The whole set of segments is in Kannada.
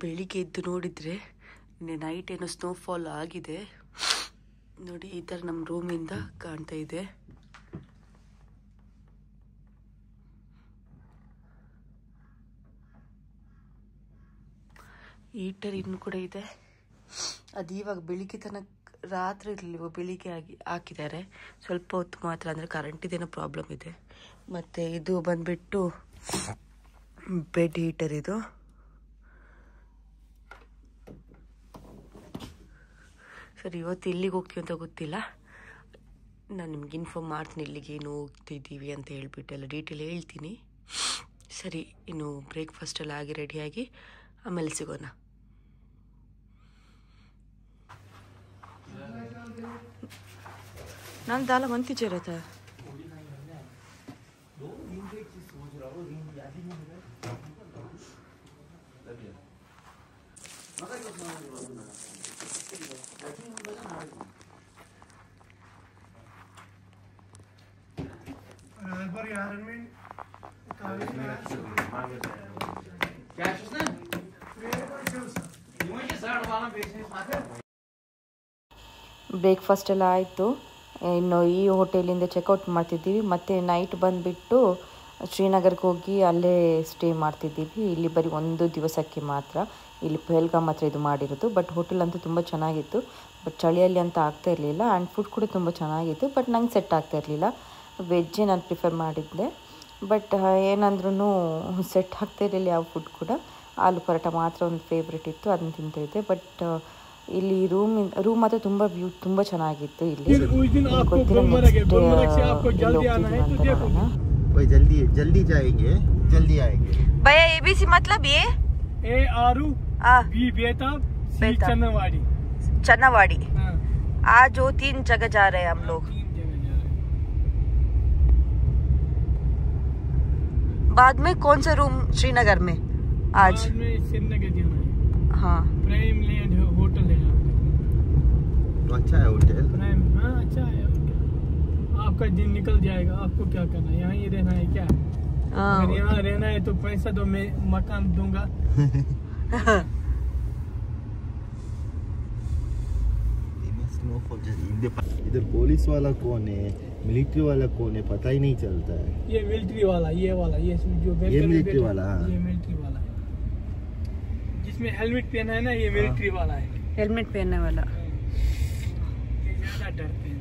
ಬೆಳಿಗ್ಗೆ ಎದ್ದು ನೋಡಿದರೆ ನೈಟ್ ಏನೋ ಸ್ನೋಫಾಲ್ ಆಗಿದೆ ನೋಡಿ. ಈ ಥರ ನಮ್ಮ ರೂಮಿಂದ ಕಾಣ್ತಾ ಇದೆ. ಹೀಟರ್ ಇನ್ನು ಕೂಡ ಇದೆ. ಅದು ಇವಾಗ ಬೆಳಿಗ್ಗೆ ತನಕ ರಾತ್ರಿ ಇರಲಿಲ್ಲ, ಬೆಳಿಗ್ಗೆ ಹಾಕಿದ್ದಾರೆ. ಸ್ವಲ್ಪ ಹೊತ್ತು ಮಾತ್ರ, ಅಂದರೆ ಕರೆಂಟಿದೇನೋ ಪ್ರಾಬ್ಲಮ್ ಇದೆ. ಮತ್ತು ಇದು ಬಂದುಬಿಟ್ಟು ಬೆಡ್ ಹೀಟರ್. ಇದು ಸರಿ, ಇವತ್ತು ಎಲ್ಲಿಗೆ ಹೋಗ್ತೀವಿ ಅಂತ ಗೊತ್ತಿಲ್ಲ. ನಾನು ನಿಮ್ಗೆ ಇನ್ಫಾರ್ಮ್ ಮಾಡ್ತೀನಿ ಎಲ್ಲಿಗೆ ಏನು ಹೋಗ್ತಿದ್ದೀವಿ ಅಂತ ಹೇಳ್ಬಿಟ್ಟು ಎಲ್ಲ ಡೀಟೇಲ್ ಹೇಳ್ತೀನಿ. ಸರಿ, ಇನ್ನು ಬ್ರೇಕ್ಫಾಸ್ಟ್ ಎಲ್ಲ ಆಗಿ ರೆಡಿಯಾಗಿ ಆಮೇಲೆ ಸಿಗೋಣ. ನಾನು ದಾಲ ಮಂತಿ ಚೇರತ್ತ ಬ್ರೇಕ್ಫಾಸ್ಟ್ ಎಲ್ಲ ಆಯಿತು. ಇನ್ನು ಈ ಹೋಟೆಲಿಂದ ಚೆಕ್ಔಟ್ ಮಾಡ್ತಿದ್ದೀವಿ. ಮತ್ತು ನೈಟ್ ಬಂದುಬಿಟ್ಟು ಶ್ರೀನಗರಕ್ಕೆ ಹೋಗಿ ಅಲ್ಲೇ ಸ್ಟೇ ಮಾಡ್ತಿದ್ದೀವಿ. ಇಲ್ಲಿ ಬರೀ ಒಂದು ದಿವಸಕ್ಕೆ ಮಾತ್ರ. ಇಲ್ಲಿ ಪಹಲ್ಗಾಮ್ ಮಾತ್ರ ಇದು ಮಾಡಿರೋದು. ಬಟ್ ಹೋಟೆಲ್ ಅಂತೂ ತುಂಬ ಚೆನ್ನಾಗಿತ್ತು. ಬಟ್ ಚಳಿಯಲ್ಲಿ ಅಂತ ಆಗ್ತಾ ಇರಲಿಲ್ಲ. ಆ್ಯಂಡ್ ಫುಡ್ ಕೂಡ ತುಂಬ ಚೆನ್ನಾಗಿತ್ತು. ಬಟ್ ನಂಗೆ ಸೆಟ್ ಆಗ್ತಾ ಇರಲಿಲ್ಲ. ವೆಜ್ಜೇ ನಾನು ಪ್ರಿಫರ್ ಮಾಡಿದ್ದೆ. ಬಟ್ ಏನಂದ್ರೂ ಸೆಟ್ ಆಗ್ತಾ ಇರಲಿಲ್ಲ ಯಾವ ಫುಡ್ ಕೂಡ. ಆಲೂ ಪರೋಟ ಮಾತ್ರ ಒಂದು ಫೇವ್ರೆಟ್ ಇತ್ತು, ಅದನ್ನು ತಿಂತಿದ್ದೆ. ಬಟ್ ಇಲ್ಲಿ ರೂಮ್ ಮಾತ್ರ ತುಂಬ ಚೆನ್ನಾಗಿತ್ತು. ಇಲ್ಲಿ जल्दी जाएंगे, जल्दी आएंगे. भैया ABC मतलब ये A आरू B बेताब C चन्नावाड़ी. चन्नावाड़ी. आज 3 जगह जा रहे हैं हम लोग. बाद में कौन सा रूम श्रीनगर में? आज में श्रीनगर जाना है. हाँ, प्राइम लैंड होटल है. तो अच्छा है होटल. प्राइम, हाँ अच्छा है. आपका दिन निकल जाएगा. आपको क्या करना है, यहाँ ही रहना है क्या? अगर यहाँ रहना है तो पैसा दो, मैं मकान दूंगा. इधर पुलिस वाला कौन है, मिलिट्री वाला कौन है, पता ही नहीं चलता है. ये मिलिट्री वाला, ये वाला, ये जो ये मिलिट्री वाला, ये मिलिट्री वाला है. जिसमें हेलमेट पहना है ना, ये मिलिट्री वाला है. हेलमेट पहनने वाला. ये ज्यादा डरते हैं.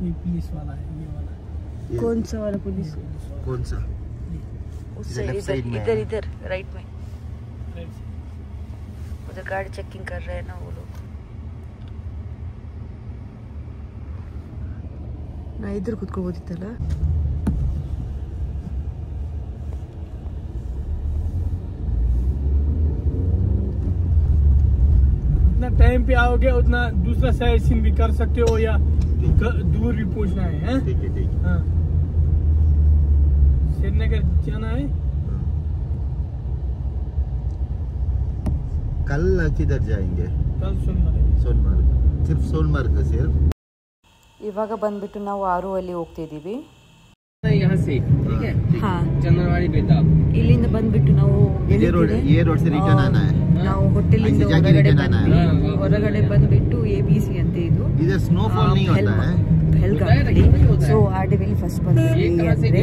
ये पुलिस वाला है, ये वाला. कौन सा वाला पुलिस? कौन सा? उससे इधर राइट में. उधर गाड़ी चेकिंग कर रहे हैं ना वो लोग. ನಾ ಇದ್ರ ಕೂತ್ಕೋಬೋದಿತ್ತಲ್ಲ. जितना टाइम पे आओगे उतना दूसरा साइड सीन भी कर सकते हो, या दूर भी पूछना है. ठीक है, ठीक है. हाँ, श्रीनगर जाना है. कल किधर जाएंगे? कल सोनमर्ग. सोनमर्ग. सिर्फ सोनमर्ग का सिर्फ. ಇವಾಗ ಬಂದ್ಬಿಟ್ಟು ನಾವು ಆರುವಲ್ಲಿ ಹೋಗ್ತಿದ್ದೀವಿ. यहाँ से ठीक है. हाँ, चंदनवाड़ी बेताब. ಇಲ್ಲಿಂದ ಬಂದ್ಬಿಟ್ಟು ನಾವು ये रोड से रिटर्न आना है. ನಾವು ಹೋಟೆಲಿಂದ ಹೊರಗಡೆ ಬಂದ್ಬಿಟ್ಟು ABC ಅಂತ ಇದು. इधर स्नोफॉल नहीं होता है. ಪಹಲ್ಗಾಮ್. ಸೊ ಆರ್ಡಿವೆಲ್ಲಿ ಫಸ್ಟ್ ಬಂದ್ವಿ ಅಂದ್ರೆ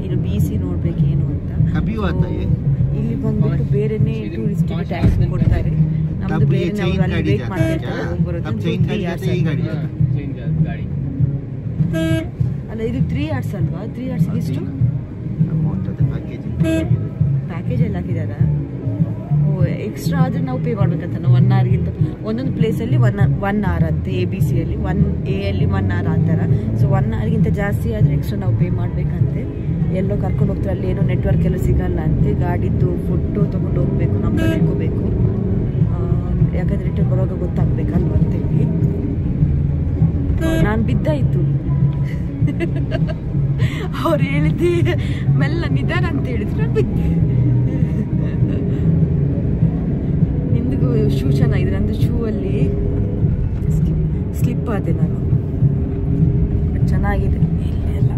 ಇದು BC ನೋಡ್ಬೇಕು ಏನು ಅಂತ. कभी आता है. ಇಲ್ಲಿ ಬಂದ್ಬಿಟ್ಟು ಬೇರೆನೇ ಟೂರಿಸ್ಟ್ ಟ್ಯಾಕ್ಸ್ ಕೊಡ್ತಾರೆ. ನಮ್ದು ಬೇರೆ ನಾವು ಅಲ್ಲಿ ವೇಟ್ ಮಾಡ್ತಿರ್ತಾರೆ ಹೋಗ್ಬರೋದು. ಅಲ್ಲ ಇದು 3 hours ಅಲ್ವಾ? 3 hours ಎಷ್ಟು ಪ್ಯಾಕೇಜ್ ಎಲ್ಲ ಹಾಕಿದಾರ? ಓ, ಎಕ್ಸ್ಟ್ರಾ ಆದ್ರೆ ನಾವು ಪೇ ಮಾಡ್ಬೇಕಂತ. ನಾವು 1 hourಗಿಂತ ಒಂದೊಂದು ಪ್ಲೇಸಲ್ಲಿ 1 hour ಅಂತೆ. ABCಯಲ್ಲಿ 1A ಅಲ್ಲಿ 1 hour ಆ ಥರ. ಸೊ 1 hourಗಿಂತ ಜಾಸ್ತಿ ಆದರೆ ಎಕ್ಸ್ಟ್ರಾ ನಾವು ಪೇ ಮಾಡ್ಬೇಕಂತೆ. ಎಲ್ಲೋ ಕರ್ಕೊಂಡು ಹೋಗ್ತಾರೆ, ಅಲ್ಲಿ ಏನೋ ನೆಟ್ವರ್ಕ್ ಎಲ್ಲ ಸಿಗಲ್ಲ ಅಂತೆ. ಗಾಡಿದ್ದು ಫೋಟೋ ತೊಗೊಂಡು ಹೋಗ್ಬೇಕು, ನಂಬರ್ ಇಟ್ಕೋಬೇಕು. ಯಾಕಂದ್ರೆ ರಿಟರ್ನ್ ಬರುವಾಗ ಗೊತ್ತಾಗ್ಬೇಕಲ್ವ ಅಂತೇಳಿ. ನಾನು ಬಿದ್ದಾಯಿತು. ಅವ್ರು ಹೇಳಿದ್ದೆ ಮೆಲ್ಲ ನಿಧಾನ ಅಂತ ಹೇಳಿದ್ರು, ನಾನು ಬಿದ್ದೆ. ನಿಂದಿಗೂ ಶೂ ಚೆನ್ನಾಗಿದೆ. ನಂದು ಶೂ ಅಲ್ಲಿ ಸ್ಲಿಪ್ ಆದೆ ನಾನು. ಬಟ್ ಚೆನ್ನಾಗಿದೆ. ಇಲ್ಲೆಲ್ಲ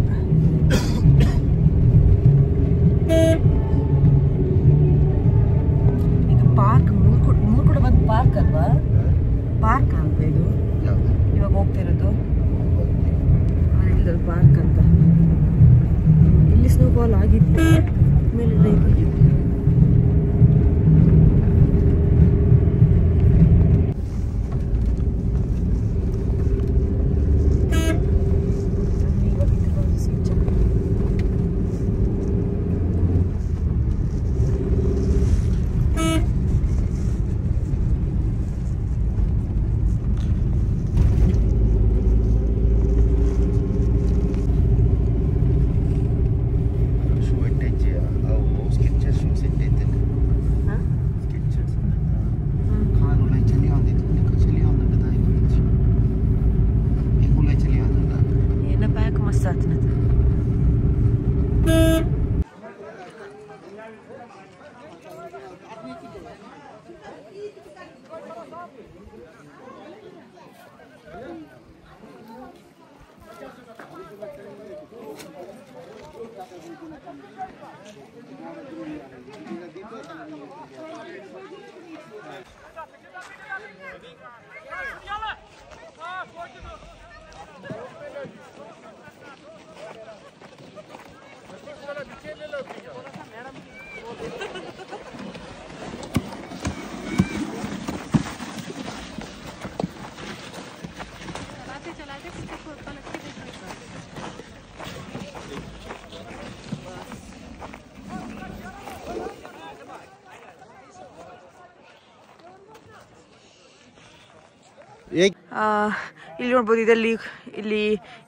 ಹೋಗಿದ್ದೆ ಮೇಲೆ ಇಲ್ಲಿ ನೋಡ್ಬೋದು. ಇಲ್ಲಿ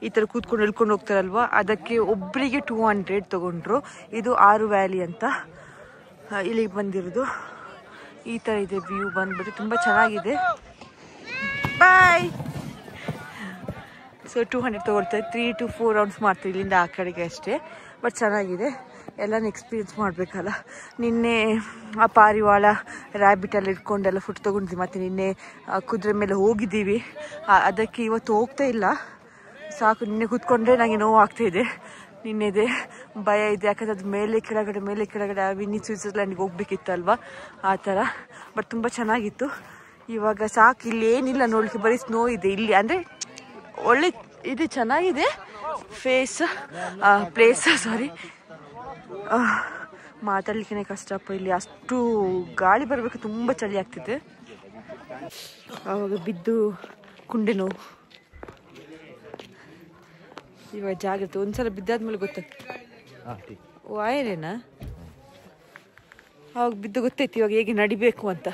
ಈ ಥರ ಕೂತ್ಕೊಂಡು ಇಳ್ಕೊಂಡು ಹೋಗ್ತಾರಲ್ವ, ಅದಕ್ಕೆ ಒಬ್ಬರಿಗೆ 200 ತಗೊಂಡ್ರು. ಇದು 6 ವ್ಯಾಲಿ ಅಂತ ಇಲ್ಲಿಗೆ ಬಂದಿರೋದು. ಈ ಥರ ಇದೆ ವ್ಯೂ ಬಂದ್ಬಿಟ್ಟು, ತುಂಬ ಚೆನ್ನಾಗಿದೆ. ಬಾಯ್. ಸೊ 200 ತಗೊಳ್ತಾರೆ. 3 to 4 ರೌಂಡ್ಸ್ ಮಾಡ್ತೀವಿ ಇಲ್ಲಿಂದ ಆ ಕಡೆಗೆ ಅಷ್ಟೇ. ಬಟ್ ಚೆನ್ನಾಗಿದೆ, ಎಲ್ಲನೂ ಎಕ್ಸ್ಪೀರಿಯನ್ಸ್ ಮಾಡಬೇಕಲ್ಲ. ನಿನ್ನೆ ಆ ಪಾರಿವಾಳ ರ್ಯಾಬಿಟಲ್ಲಿ ಇಟ್ಕೊಂಡೆಲ್ಲ ಫುಡ್ ತೊಗೊಂಡಿದ್ವಿ. ಮತ್ತು ನಿನ್ನೆ ಕುದುರೆ ಮೇಲೆ ಹೋಗಿದ್ದೀವಿ. ಅದಕ್ಕೆ ಇವತ್ತು ಹೋಗ್ತಾ ಇಲ್ಲ, ಸಾಕು. ನಿನ್ನೆ ಕೂತ್ಕೊಂಡ್ರೆ ನನಗೆ ನೋವು ಆಗ್ತಾಯಿದೆ. ನಿನ್ನೆದೆ ಭಯ ಇದೆ, ಯಾಕಂದರೆ ಅದು ಮೇಲೆ ಕೆಳಗಡೆ ವಿನಿ ಸ್ವಿಟ್ಜರ್ಲ್ಯಾಂಡಿಗೆ ಹೋಗ್ಬೇಕಿತ್ತಲ್ವ, ಆ ಥರ. ಬಟ್ ತುಂಬ ಚೆನ್ನಾಗಿತ್ತು. ಇವಾಗ ಸಾಕು, ಇಲ್ಲಿ ಏನಿಲ್ಲ ನೋಡಲಿಕ್ಕೆ, ಬರೀ ಸ್ನೋ ಇದೆ ಇಲ್ಲಿ. ಅಂದರೆ ಒಳ್ಳೆ ಇದು ಚೆನ್ನಾಗಿದೆ ಪ್ಲೇಸ್. ಸಾರಿ, ಮಾತಾಡ್ಲಿಕ್ಕೆ ಕಷ್ಟಪ್ಪ. ಇಲ್ಲಿ ಅಷ್ಟು ಗಾಳಿ ಬರಬೇಕು, ತುಂಬ ಚಳಿ ಆಗ್ತಿದೆ. ಆವಾಗ ಬಿದ್ದು ಕುಂಡೆ ನೋವು. ಇವಾಗ ಜಾಗ್ರತೆ, ಒಂದ್ಸಲ ಬಿದ್ದಾದ್ಮೇಲೆ ಗೊತ್ತಾಗ್ತದೆ. ವಾಯರೇನಾ? ಆವಾಗ ಬಿದ್ದು ಗೊತ್ತಾಯ್ತು ಇವಾಗ ಹೇಗೆ ನಡಿಬೇಕು ಅಂತ.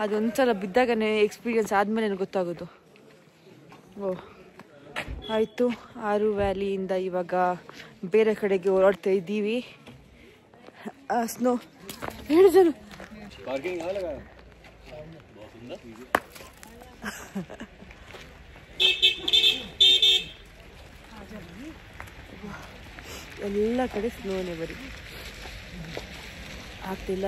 ಅದೊಂದ್ಸಲ ಬಿದ್ದಾಗನೇ ಎಕ್ಸ್ಪೀರಿಯನ್ಸ್ ಆದಮೇಲೆ ಗೊತ್ತಾಗೋದು. ಓ ಆಯಿತು. 6 ವ್ಯಾಲಿಯಿಂದ ಇವಾಗ ಬೇರೆ ಕಡೆಗೆ ಓಡಾಡ್ತಾ ಇದ್ದೀವಿ. ಸ್ನೋ 7 ಜನ ಎಲ್ಲ ಕಡೆ ಸ್ನೋನೇ ಬರೀ. ಆಗ್ತಿಲ್ಲ.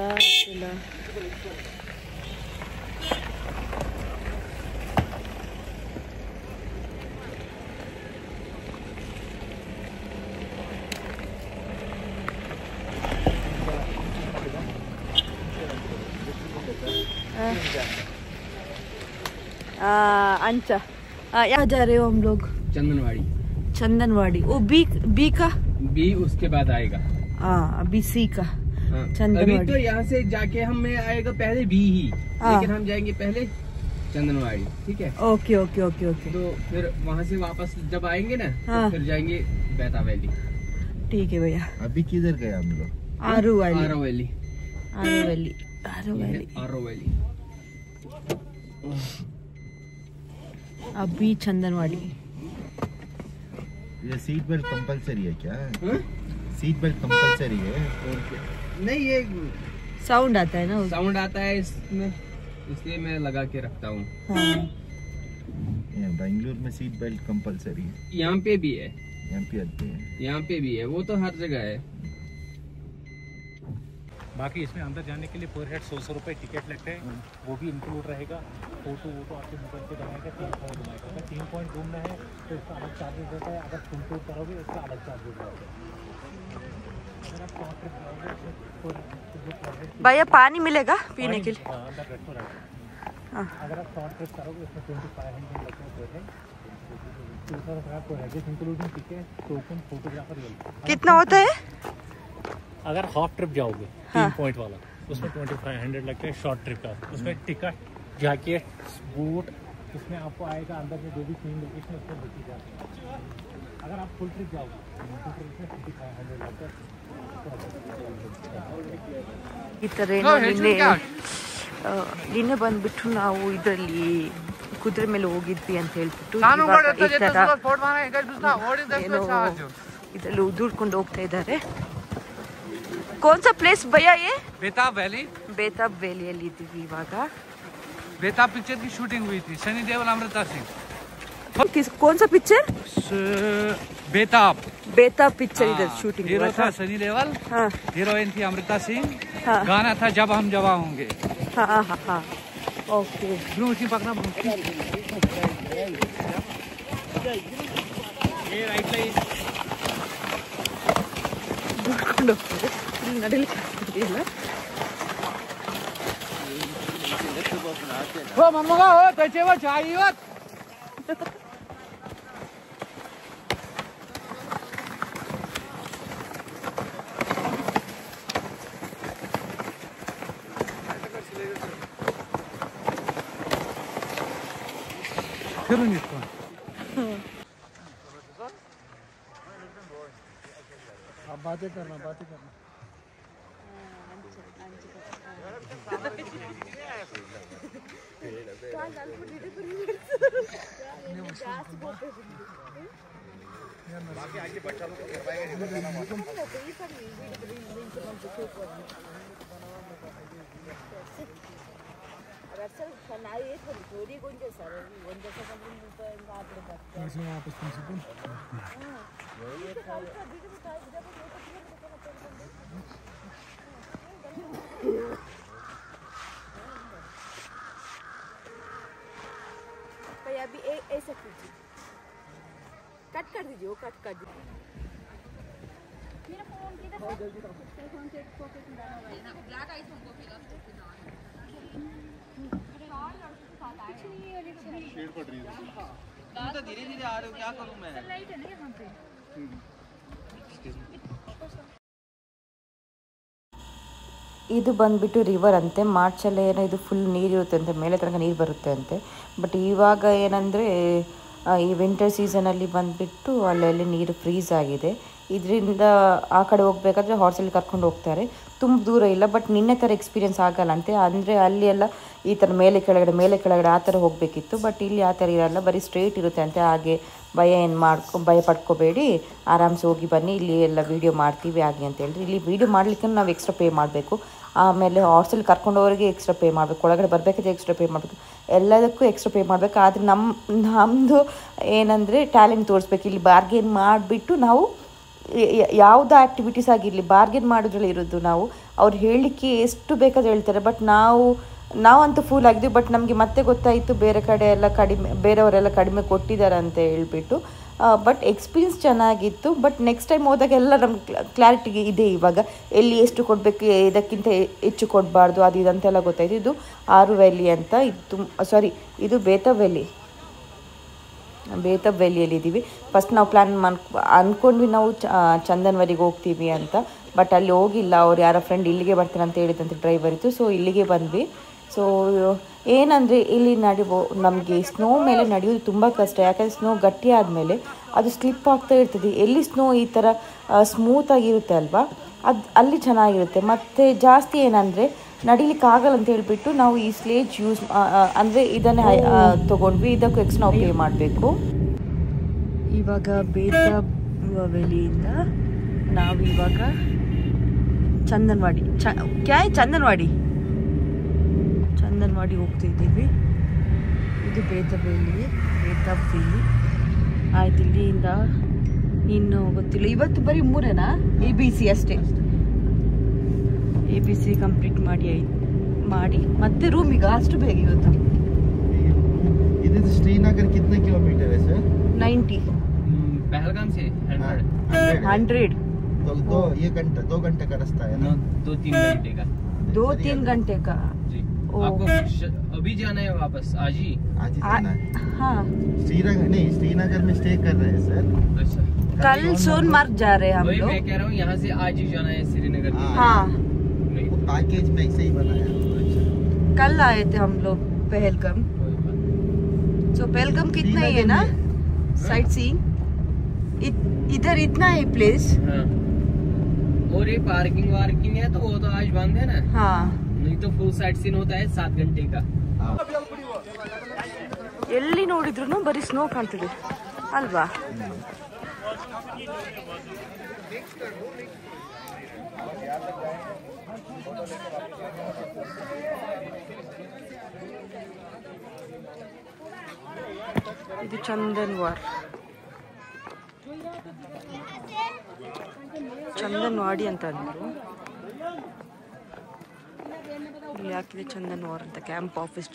अंचा यहाँ जा रहे हो हम लोग? चंदनवाड़ी। वो बी का बी उसके बाद आएगा। अभी सी का चंदनवाड़ी। अभी तो यहाँ से जाके हमें आएगा पहले बी ही, लेकिन हम जाएंगे पहले चंदनवाड़ी। ठीक है, ओके ओके ओके ओके। तो फिर वहाँ से वापस जब आएंगे ना, तो फिर जाएंगे बैता वैली। ठीक है भैया। अभी किधर गए हम लोग? आरू वैली। अभी चंदनवाड़ी। ये सीट बेल्ट कंपलसरी है क्या? सीट बेल्ट कंपलसरी है? नहीं, ये साउंड आता है ना, साउंड आता है इसमें, इसलिए मैं लगा के रखता हूँ। बेंगलुरु में सीट बेल्ट कंपलसरी है। यहाँ पे भी है, यहाँ पे भी है, वो तो हर जगह है। बाकी इसमें अंदर जाने के लिए पर हेड 100 रुपये टिकट लगते हैं, वो भी इंक्लूड रहेगा। फोटो आपके मोबाइल पे बनाएगा, 3 पॉइंट घुमाएगा। अगर 3 पॉइंट घूमना है तो इसका अलग चार्जेस रहता है, अगर फुल टूर करोगे इसका अलग चार्जेस रहता है। अगर आप शॉर्ट ट्रिप करोगे भैया पानी मिलेगा पीने के लिए? अंदर रेस्टोरेंट। अगर आप शॉर्ट ट्रिप करोगे उसमें 2500 लगते हैं। Including ticket, token, photographer. कितना होता है? अगर हाफ ट्रिप जाओगे 3 पॉइंट वाला उसमें 2500 लगता है शॉर्ट ट्रिप का। उसमें टिकट, जैकेट, बूट, इसमें आपको आएगा अंदर में जो भी 3 लोकेशन उसमें बुकी जाती है। अगर आप फुल ट्रिप जाओगे फुल ट्रिप में 5500 लगता है। ಈ ಥರ ಏನೋ ನಿನ್ನೆ ಬಂದ್ಬಿಟ್ಟು ನಾವು ಇದರಲ್ಲಿ ಕುದುರೆ ಮೇಲೆ ಹೋಗಿದ್ವಿ ಅಂತ ಹೇಳ್ಬಿಟ್ಟು ಏನೋ ಇದರಲ್ಲಿ ಉದುರ್ಕೊಂಡು ಹೋಗ್ತಾ ಇದ್ದಾರೆ. ಕೌನ್ ಸಾ ಪ್ಲೇಸ್ ಭಯ್ಯಾ ये? बेताब वैली। बेताब वैलिಯಲ್ಲಿ ಇದ್ದೀವಿ ಇವಾಗ. बेताब पिक्चर की शूटिंग हुई थी, सनी देओल, अमृता सिंह। कौन सा पिक्चर? बेताब। बेताब पिक्चर इधर शूटिंग हीरो था सनी देओल, हीरोइन थी अमृता सिंह, गाना था जब हम जवां होंगे। हाँ ओके। ब्लूसी पकड़ा ब्लूसी। ये राइट लाइन ದುಡ್ಕೊಂಡು ಹೋಗ್ತಾರೆ. ಇಲ್ಲಿ ನಡಿಲಿಕ್ಕೆ ಆಗ್ತಿದೆಯಲ್ಲ. हो मम्मा हो त्याचे व चाई व फिरून इसको आप बातें करना अभी ऐसा कीजिए, कट कर दीजिए, वो कट कर दीजिए। मेरा फोन किधर है? फोन के पॉकेट में डाला हुआ है ना, ब्लैक आईफोन को फिर तो धीरे-धीरे आ रहे हो, क्या करूं मैं? लाइट है ना यहाँ पे। ಇದು ಬಂದ್ಬಿಟ್ಟು ರಿವರ್ ಅಂತೆ. ಮಾರ್ಚಲ್ಲಿ ಏನೋ ಇದು ಫುಲ್ ನೀರಿರುತ್ತೆ ಅಂತೆ, ಮೇಲೆ ತನಕ ನೀರು ಬರುತ್ತೆ ಅಂತೆ. ಬಟ್ ಇವಾಗ ಏನಂದರೆ ಈ ವಿಂಟರ್ ಸೀಸನಲ್ಲಿ ಬಂದುಬಿಟ್ಟು ಅಲ್ಲೆಲ್ಲಿ ನೀರು ಫ್ರೀಸ್ ಆಗಿದೆ. ಇದರಿಂದ ಆ ಕಡೆ ಹೋಗ್ಬೇಕಾದ್ರೆ ಹಾರ್ಸಲ್ಲಿ ಕರ್ಕೊಂಡು ಹೋಗ್ತಾರೆ. ತುಂಬ ದೂರ ಇಲ್ಲ, ಬಟ್ ನಿನ್ನೆ ಥರ ಎಕ್ಸ್ಪೀರಿಯೆನ್ಸ್ ಆಗಲ್ಲಂತೆ. ಅಂದರೆ ಅಲ್ಲಿ ಎಲ್ಲ ಈ ಥರ ಮೇಲೆ ಕೆಳಗಡೆ ಆ ಥರ ಹೋಗಬೇಕಿತ್ತು. ಬಟ್ ಇಲ್ಲಿ ಆ ಥರ ಇರಲ್ಲ, ಬರೀ ಸ್ಟ್ರೇಟ್ ಇರುತ್ತೆ ಅಂತೆ. ಹಾಗೆ ಭಯ ಪಡ್ಕೋಬೇಡಿ, ಆರಾಮ್ಸೆ ಹೋಗಿ ಬನ್ನಿ, ಇಲ್ಲಿ ಎಲ್ಲ ವೀಡಿಯೋ ಮಾಡ್ತೀವಿ ಹಾಗೆ ಅಂತ ಹೇಳಿದ್ರೆ. ಇಲ್ಲಿ ವೀಡಿಯೋ ಮಾಡಲಿಕ್ಕೆ ನಾವು ಎಕ್ಸ್ಟ್ರಾ ಪೇ ಮಾಡಬೇಕು. ಆಮೇಲೆ ಹಾರ್ಸಲ್ಲಿ ಕರ್ಕೊಂಡೋರಿಗೆ ಎಕ್ಸ್ಟ್ರಾ ಪೇ ಮಾಡಬೇಕು, ಒಳಗಡೆ ಬರಬೇಕಾದ್ರೆ ಎಕ್ಸ್ಟ್ರಾ ಪೇ ಮಾಡಬೇಕು, ಎಲ್ಲದಕ್ಕೂ ಎಕ್ಸ್ಟ್ರಾ ಪೇ ಮಾಡಬೇಕು. ಆದರೆ ನಮ್ಮದು ಏನಂದರೆ ಟ್ಯಾಲೆಂಟ್ ತೋರಿಸ್ಬೇಕು. ಇಲ್ಲಿ ಬಾರ್ಗೇನ್ ಮಾಡಿಬಿಟ್ಟು ನಾವು ಯಾವುದೇ ಆ್ಯಕ್ಟಿವಿಟೀಸ್ ಆಗಿರಲಿ ಬಾರ್ಗೇನ್ ಮಾಡೋದ್ರಲ್ಲಿ ಇರೋದು ನಾವು. ಅವ್ರು ಹೇಳಲಿಕ್ಕೆ ಎಷ್ಟು ಬೇಕಾದ್ರೆ ಹೇಳ್ತಾರೆ, ಬಟ್ ನಾವಂತೂ ಫೂಲ್ ಆಗಿದ್ವಿ. ಬಟ್ ನಮಗೆ ಮತ್ತೆ ಗೊತ್ತಾಯಿತು ಬೇರೆ ಕಡೆ ಎಲ್ಲ ಬೇರೆಯವರೆಲ್ಲ ಕಡಿಮೆ ಕೊಟ್ಟಿದ್ದಾರೆ ಅಂತ ಹೇಳ್ಬಿಟ್ಟು. ಬಟ್ ಎಕ್ಸ್ಪೀರಿಯನ್ಸ್ ಚೆನ್ನಾಗಿತ್ತು. ಬಟ್ ನೆಕ್ಸ್ಟ್ ಟೈಮ್ ಹೋದಾಗೆಲ್ಲ ನಮ್ಗೆ ಕ್ಲಾರಿಟಿಗೆ ಇದೆ ಇವಾಗ, ಎಲ್ಲಿ ಎಷ್ಟು ಕೊಡಬೇಕು, ಇದಕ್ಕಿಂತ ಹೆಚ್ಚು ಕೊಡಬಾರ್ದು, ಅದು ಇದಂತೆಲ್ಲ ಗೊತ್ತಾಯಿತು. ಇದು ಆರು ವ್ಯಾಲಿ ಅಂತ, ಇದು ಬೇತಾಬ್ ವ್ಯಾಲಿಯಲ್ಲಿದ್ದೀವಿ. ಫಸ್ಟ್ ನಾವು ಪ್ಲ್ಯಾನ್ ಅಂದ್ಕೊಂಡ್ವಿ ನಾವು ಚಂದನ್ವರಿಗೆ ಹೋಗ್ತೀವಿ ಅಂತ. ಬಟ್ ಅಲ್ಲಿ ಹೋಗಿಲ್ಲ, ಅವ್ರು ಯಾರ ಫ್ರೆಂಡ್ ಇಲ್ಲಿಗೆ ಬರ್ತಾರೆ ಅಂತ ಹೇಳಿದಂತೆ ಡ್ರೈವರ್ ಇತ್ತು. ಸೊ ಇಲ್ಲಿಗೆ ಬಂದ್ವಿ. ಸೊ ಏನಂದರೆ ಇಲ್ಲಿ ನಮಗೆ ಸ್ನೋ ಮೇಲೆ ನಡೆಯೋದು ತುಂಬ ಕಷ್ಟ. ಯಾಕಂದರೆ ಸ್ನೋ ಗಟ್ಟಿ ಆದಮೇಲೆ ಅದು ಸ್ಲಿಪ್ ಆಗ್ತಾ ಇರ್ತದೆ. ಎಲ್ಲಿ ಸ್ನೋ ಈ ಥರ ಸ್ಮೂತಾಗಿರುತ್ತೆ ಅಲ್ವಾ, ಅಲ್ಲಿ ಚೆನ್ನಾಗಿರುತ್ತೆ. ಮತ್ತು ಜಾಸ್ತಿ ಏನಂದರೆ ನಡಿಲಿಕ್ಕೆ ಆಗಲ್ಲ ಅಂತ ಹೇಳಿಬಿಟ್ಟು ನಾವು ಈ ಸ್ಲೇಜ್ ಅಂದರೆ ಇದನ್ನೇ ತೊಗೊಂಡ್ವಿ. ಇದಕ್ಕೂ ಎಕ್ಸ್ಟ್ರಾ ನಾವು ಪೇ ಮಾಡಬೇಕು. ಇವಾಗ ಬೇತಾಬ್ ವ್ಯಾಲಿಯಿಂದ ನಾವಿವಾಗ ಚಂದನ್ವಾಡಿ ಹೋಗ್ತಿದ್ದೀವಿ. ಇದು ಬೇತಾಬ್ ವ್ಯಾಲಿ. ಆಯ್ತು, ಇಲ್ಲಿಂದ ಇನ್ನು ಗೊತ್ತಿಲ್ಲ. ಇವತ್ತು ಬರೀ 3 ABC ಅಷ್ಟೇ. ABC ಕಂಪ್ಲೀಟ್ ಮಾಡಿ ಮತ್ತೆ ರೂಮಿಗೆ ಅಷ್ಟು ಬೇಗ ಇವತ್ತು. इधर से श्रीनगर कितने किलोमीटर है सर? 90। पहलगाम से 100। तो ये घंटा 2 घंटे का रास्ता है ना? 2-3 घंटे का। 2-3 घंटे का जी। आपको अभी जाना है वापस? आज ही जाना है। हाँ, श्रीनगर में स्टे कर रहे हैं सर। अच्छा, कल सोनमार्ग जा रहे हैं हम वही लोग। मैं कह रहा हूँ यहाँ से आज ही जाना है श्रीनगर। हाँ वो पैकेज में ऐसे ही बनाया। कल आए थे हम लोग पहलगाम। सो पहलगाम कितना ही है ना साइट सीइंग, इधर इतना है प्लेस। हाँ। और ये पार्किंग वार्किंग है तो वो तो आज बंद है ना। हाँ नहीं तो फुल साइट सीन होता है 7 घंटे का। ಎಲ್ಲಿ ನೋಡಿದ್ರು ಬರೀ ಸ್ನೋ ಕಾಣ್ತಿದೆ ಅಲ್ವಾ. ಇದು ಚಂದನ್ವಾಡಿ ಅಂತ ಅಂದ್ರು. ಇಲ್ಲಿ ಹಾಕಿದೆ ಚಂದನ್ವಾರ್ ಅಂತ, ಕ್ಯಾಂಪ್ ಆಫೀಸ್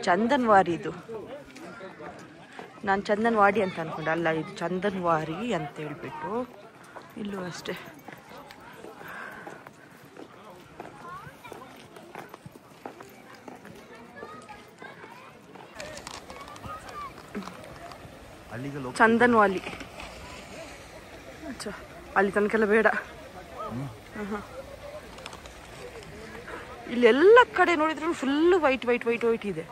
ಚಂದನ್ವಾರಿ ಇದು. ನಾನು ಚಂದನ್ವಾಡಿ ಅಂತ ಅನ್ಕೊಂಡೆ, ಅಲ್ಲ ಇದು ಚಂದನ್ವಾರಿ ಅಂತ ಹೇಳ್ಬಿಟ್ಟು. ಇಲ್ಲೂ ಅಷ್ಟೇ ಚಂದನ್ವಾಲಿ. ಅಚ್ಚಾ ಅಲ್ಲಿ ತನಕೆಲ್ಲ ಬೇಡ. ಇಲ್ಲಿ ಎಲ್ಲ ಕಡೆ ನೋಡಿದ್ರು full white white white white ಇದೆ.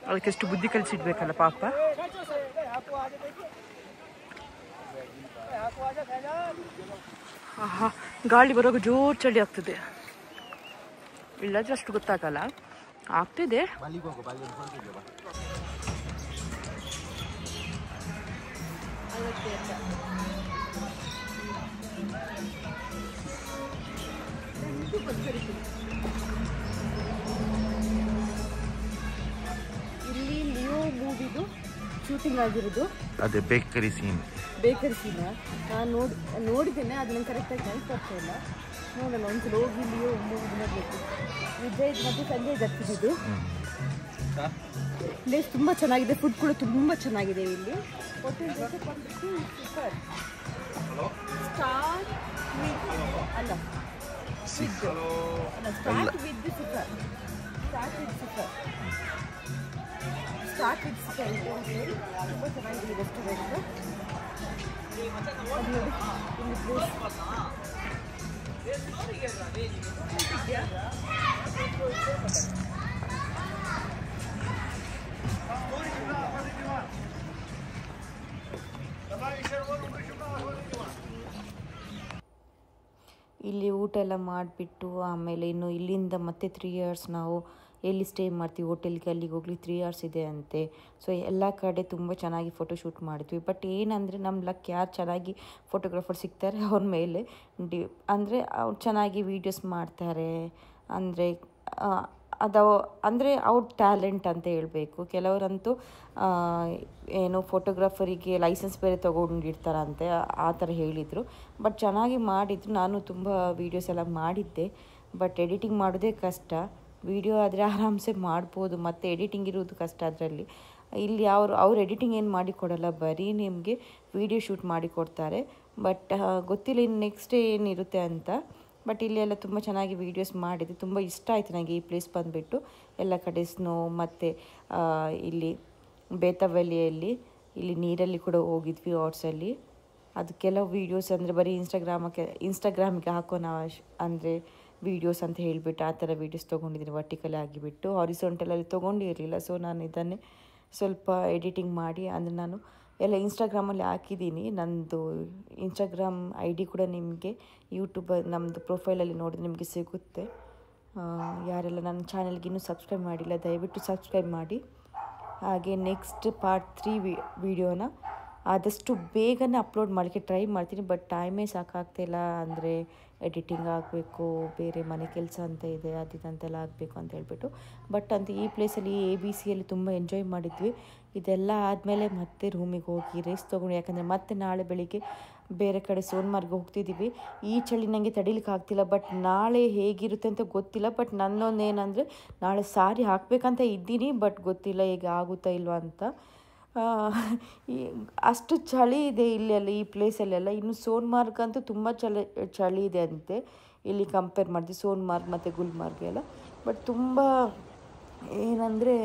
ಅದಕ್ಕೆಷ್ಟು ಬುದ್ಧಿ ಕಲಿಸಿಡ್ಬೇಕಲ್ಲ ಪಾಪ. ಆಹಾ ಗಾಳಿ ಬರುವಾಗ ಜೋರು ಚಳಿ ಆಗ್ತದೆ. ಇಲ್ಲಾದ್ರೆ ಅಷ್ಟು ಗೊತ್ತಾಗಲ್ಲ, ಆಗ್ತಿದೆ. ಇಲ್ಲಿ ಲಿಯೋ ಮೂವಿದು ಶೂಟಿಂಗ್ ಆಗಿರೋದು. ಅದೇ ಬೇಕರಿ ಸೀನ್ ನಾನು ನೋಡಿದ್ದೇನೆ, ಅದು ನಂಗೆ ಕರೆಕ್ಟಾಗಿ ನೆನಪಾಗ್ತಾ ಇಲ್ಲ. ನೋಡೋಣ ಒಂದ್ಸಲ ಹೋಗಿ ಲಿಯೋ ಮೂವಿ ನೋಡಬೇಕು. ವಿಜಯ್ ಮತ್ತು ಸಂಜಯ್ ದತ್ತಿದ್ದು ಪ್ಲೇಸ್ ತುಂಬ ಚೆನ್ನಾಗಿದೆ, ಫುಡ್ ಕೂಡ ತುಂಬ ಚೆನ್ನಾಗಿದೆ ಇಲ್ಲಿ. Hotel super. Start with super hotel ತುಂಬ ಚೆನ್ನಾಗಿದೆ ರೆಸ್ಟೋರೆಂಟ್. ಅದು ನೋಡಿ ಇಲ್ಲಿ ಪ್ಲೇಸ್ ಇಲ್ಲಿ ಊಟ ಎಲ್ಲ ಮಾಡಿಬಿಟ್ಟು ಆಮೇಲೆ ಇನ್ನು ಇಲ್ಲಿಂದ ಮತ್ತೆ 3 hours ನಾವು ಎಲ್ಲಿ ಸ್ಟೇ ಮಾಡ್ತೀವಿ ಹೋಟೆಲ್ಗೆ, ಅಲ್ಲಿಗೆ ಹೋಗ್ಲಿ 3 hours ಇದೆ ಅಂತೆ. ಸೊ ಎಲ್ಲ ಕಡೆ ತುಂಬ ಚೆನ್ನಾಗಿ ಫೋಟೋಶೂಟ್ ಮಾಡಿದ್ವಿ. ಬಟ್ ಏನಂದರೆ ನಮ್ಮ ಲಕ್ ಯಾರು ಚೆನ್ನಾಗಿ ಫೋಟೋಗ್ರಾಫರ್ ಸಿಗ್ತಾರೆ ಅವ್ರ ಮೇಲೆ ಅಂದರೆ ಅವ್ರು ಚೆನ್ನಾಗಿ ವೀಡಿಯೋಸ್ ಮಾಡ್ತಾರೆ ಅಂದರೆ ಅಂದರೆ ಅವ್ರ ಟ್ಯಾಲೆಂಟ್ ಅಂತ ಹೇಳಬೇಕು. ಕೆಲವರಂತೂ ಏನು ಫೋಟೋಗ್ರಾಫರಿಗೆ ಲೈಸೆನ್ಸ್ ಬೇರೆ ತೊಗೊಂಡಿರ್ತಾರಂತೆ, ಆ ಥರ ಹೇಳಿದರು. ಬಟ್ ಚೆನ್ನಾಗಿ ಮಾಡಿದ್ರು. ನಾನು ತುಂಬ ವೀಡಿಯೋಸ್ ಎಲ್ಲ ಮಾಡಿದ್ದೆ, ಬಟ್ ಎಡಿಟಿಂಗ್ ಮಾಡೋದೇ ಕಷ್ಟ. ವೀಡಿಯೋ ಆದರೆ ಆರಾಮ್ಸೆ ಮಾಡ್ಬೋದು, ಮತ್ತು ಎಡಿಟಿಂಗ್ ಇರೋದು ಕಷ್ಟ ಅದರಲ್ಲಿ. ಇಲ್ಲಿ ಅವ್ರು ಎಡಿಟಿಂಗ್ ಏನು ಮಾಡಿಕೊಡಲ್ಲ, ಬರೀ ನಿಮಗೆ ವೀಡಿಯೋ ಶೂಟ್ ಮಾಡಿಕೊಡ್ತಾರೆ. ಬಟ್ ಗೊತ್ತಿಲ್ಲ ಇನ್ನು ನೆಕ್ಸ್ಟ್ ಏನಿರುತ್ತೆ ಅಂತ. ಬಟ್ ಇಲ್ಲಿ ಎಲ್ಲ ತುಂಬ ಚೆನ್ನಾಗಿ ವೀಡಿಯೋಸ್ ಮಾಡಿದೆ. ತುಂಬ ಇಷ್ಟ ಆಯಿತು ನನಗೆ ಈ ಪ್ಲೇಸ್ ಬಂದುಬಿಟ್ಟು. ಎಲ್ಲ ಕಡೆ ಸ್ನೋ ಮತ್ತು ಇಲ್ಲಿ ಬೇತವಳ್ಳಿಯಲ್ಲಿ ಇಲ್ಲಿ ನೀರಲ್ಲಿ ಕೂಡ ಹೋಗಿದ್ವಿ ಹಾಟ್ಸಲ್ಲಿ. ಅದು ಕೆಲವು ವೀಡಿಯೋಸ್ ಅಂದರೆ ಬರೀ ಇನ್ಸ್ಟಾಗ್ರಾಮಿಗೆ ಹಾಕೋಣ ಅಂದರೆ ವೀಡಿಯೋಸ್ ಅಂತ ಹೇಳಿಬಿಟ್ಟು ಆ ಥರ ವೀಡಿಯೋಸ್ ತೊಗೊಂಡಿದ್ದೀನಿ ವರ್ಟಿಕಲ್ ಆಗಿಬಿಟ್ಟು. ಹಾರಿಸೋಂಟಲಲ್ಲಿ ತೊಗೊಂಡಿರಲಿಲ್ಲ. ಸೊ ನಾನು ಇದನ್ನೇ ಸ್ವಲ್ಪ ಎಡಿಟಿಂಗ್ ಮಾಡಿ ಅಂದರೆ ನಾನು ಎಲ್ಲ ಇನ್ಸ್ಟಾಗ್ರಾಮಲ್ಲಿ ಹಾಕಿದ್ದೀನಿ. ನನ್ನದು ಇನ್ಸ್ಟಾಗ್ರಾಮ್ ID ಕೂಡ ನಿಮಗೆ ಯೂಟ್ಯೂಬ್ ನಮ್ಮದು ಪ್ರೊಫೈಲಲ್ಲಿ ನೋಡಿದ್ರೆ ನಿಮಗೆ ಸಿಗುತ್ತೆ. ಯಾರೆಲ್ಲ ನನ್ನ ಚಾನಲ್ಗೆ ಇನ್ನೂ ಸಬ್ಸ್ಕ್ರೈಬ್ ಮಾಡಿಲ್ಲ ದಯವಿಟ್ಟು ಸಬ್ಸ್ಕ್ರೈಬ್ ಮಾಡಿ. ಹಾಗೆ ನೆಕ್ಸ್ಟ್ ಪಾರ್ಟ್ 3 ವಿಡಿಯೋನ ಆದಷ್ಟು ಬೇಗನೆ ಅಪ್ಲೋಡ್ ಮಾಡೋಕ್ಕೆ ಟ್ರೈ ಮಾಡ್ತೀನಿ. ಬಟ್ ಟೈಮೇ ಸಾಕಾಗ್ತಾಯಿಲ್ಲ, ಅಂದರೆ ಎಡಿಟಿಂಗ್ ಆಗಬೇಕು, ಬೇರೆ ಮನೆ ಕೆಲಸ ಅಂತ ಇದೆ, ಅದಿದಂತೆಲ್ಲ ಆಗಬೇಕು ಅಂತ ಹೇಳ್ಬಿಟ್ಟು. ಬಟ್ ಅಂತ ಈ ಪ್ಲೇಸಲ್ಲಿ ABCಯಲ್ಲಿ ತುಂಬ ಎಂಜಾಯ್ ಮಾಡಿದ್ವಿ. ಇದೆಲ್ಲ ಆದಮೇಲೆ ಮತ್ತೆ ರೂಮಿಗೆ ಹೋಗಿ ರೆಸ್ಟ್ ತೊಗೊಂಡು, ಯಾಕಂದರೆ ಮತ್ತೆ ನಾಳೆ ಬೆಳಿಗ್ಗೆ ಬೇರೆ ಕಡೆ ಸೋನ್ಮಾರ್ಗ್ ಹೋಗ್ತಿದ್ದೀವಿ. ಈ ಚಳಿ ನನಗೆ ತಡೀಲಿಕ್ಕೆ ಆಗ್ತಿಲ್ಲ. ಬಟ್ ನಾಳೆ ಹೇಗಿರುತ್ತೆ ಅಂತ ಗೊತ್ತಿಲ್ಲ. ಬಟ್ ನನ್ನೊಂದು ಏನಂದರೆ ನಾಳೆ ಸಾರಿ ಹಾಕಬೇಕಂತ ಇದ್ದೀನಿ, ಬಟ್ ಗೊತ್ತಿಲ್ಲ ಹೇಗೆ ಆಗುತ್ತಾ ಇಲ್ವಾ ಅಂತ. ಅಷ್ಟು ಚಳಿ ಇದೆ ಇಲ್ಲೆಲ್ಲ ಈ ಪ್ಲೇಸಲ್ಲೆಲ್ಲ. ಇನ್ನು ಸೋನ್ಮಾರ್ಗ್ ಅಂತೂ ತುಂಬ ಚಳಿ ಇದೆ ಅಂತೆ. ಇಲ್ಲಿ ಕಂಪೇರ್ ಮಾಡಿದ್ವಿ ಸೋನ್ಮಾರ್ಗ್ ಮತ್ತು ಗುಲ್ಮಾರ್ಗ್ ಎಲ್ಲ. ಬಟ್ ತುಂಬ ಏನಂದರೆ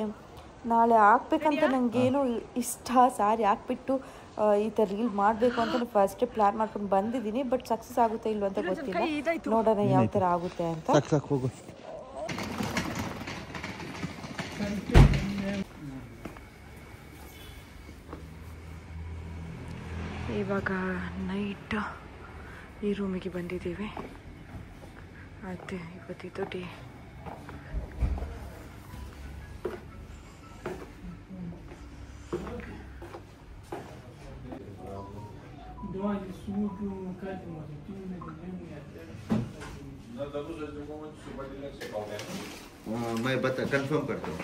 ನಾಳೆ ಹಾಕ್ಬೇಕಂತ ನನಗೇನೋ ಇಷ್ಟ, ಸಾರಿ ಹಾಕ್ಬಿಟ್ಟು ಈ ಥರ ರೀಲ್ ಮಾಡಬೇಕು ಅಂತ ಫಸ್ಟ್ ಪ್ಲ್ಯಾನ್ ಮಾಡ್ಕೊಂಡು ಬಂದಿದ್ದೀನಿ. ಬಟ್ ಸಕ್ಸಸ್ ಆಗುತ್ತೆ ಇಲ್ವ ಅಂತ ಗೊತ್ತಿಲ್ಲ, ನೋಡೋಣ ಯಾವ ಥರ ಆಗುತ್ತೆ ಅಂತ. ಹೋಗು. ಇವಾಗ ನೈಟ್ ಈ ರೂಮಿಗೆ ಬಂದಿದ್ದೀವಿ. ಆಯ್ತು, ಇವತ್ತಿದ್ದು ಡೇ. मैं बता कंफर्म करता हूँ.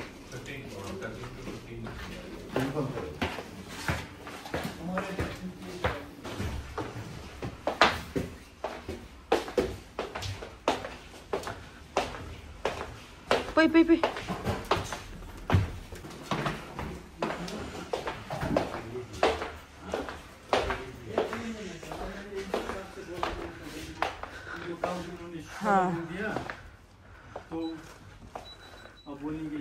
कंफर्म करो. Poi. हाँ. तो अब बोलेंगे